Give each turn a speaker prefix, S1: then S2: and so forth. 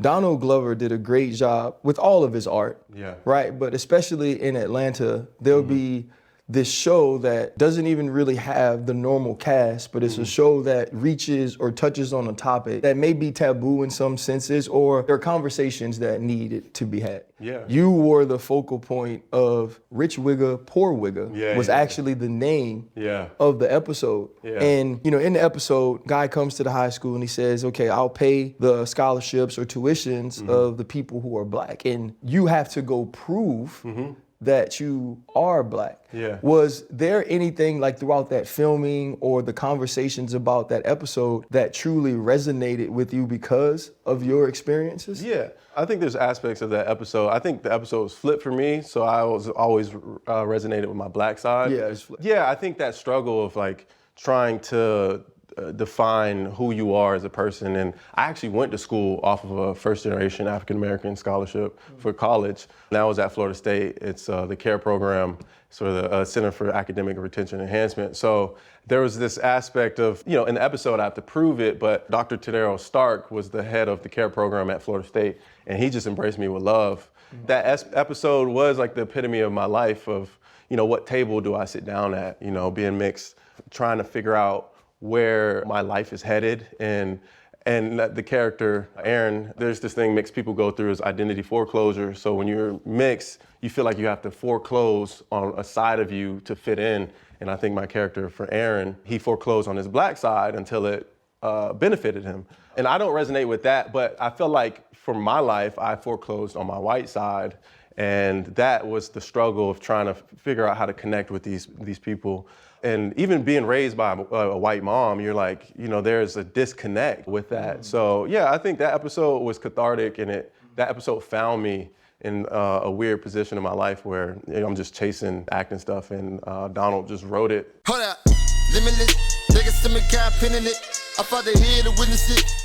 S1: Donald Glover did a great job with all of his art.
S2: Yeah.
S1: Right? But especially in Atlanta, there'll be this show that doesn't even really have the normal cast, but it's a show that reaches or touches on a topic that may be taboo in some senses, or there are conversations that needed to be had.
S2: Yeah.
S1: You were the focal point of Rich Wigga, Poor Wigga was actually the name of the episode.
S2: Yeah.
S1: And, you know, in the episode, guy comes to the high school and he says, okay, I'll pay the scholarships or tuitions of the people who are black. And you have to go prove that you are black.
S2: Yeah.
S1: Was there anything like throughout that filming or the conversations about that episode that truly resonated with you because of your experiences?
S2: Yeah, I think there's aspects of that episode. I think the episode was flipped for me, so I was always resonated with my black side.
S1: Yeah, it's flipped.
S2: Yeah, I think that struggle of like trying to define who you are as a person. And I actually went to school off of a first-generation African-American scholarship for college. And that was at Florida State. It's the CARE program, sort of the Center for Academic Retention Enhancement. So there was this aspect of, you know, in the episode I have to prove it, but Dr. Tadero Stark was the head of the CARE program at Florida State, and he just embraced me with love. That episode was like the epitome of my life of, you know, what table do I sit down at, you know, being mixed, trying to figure out where my life is headed. And the character, Aaron, there's this thing mixed people go through is identity foreclosure. So when you're mixed, you feel like you have to foreclose on a side of you to fit in. And I think my character for Aaron, he foreclosed on his black side until it benefited him. And I don't resonate with that, but I feel like for my life, I foreclosed on my white side. And that was the struggle of trying to figure out how to connect with these people. And even being raised by a white mom, you're like, you know, there's a disconnect with that. So yeah, I think that episode was cathartic, and that episode found me in a weird position in my life where, you know, I'm just chasing acting stuff, and Donald just wrote it.
S3: Hold up, limitless, niggas to me, pinning it. I fought the head to witness it.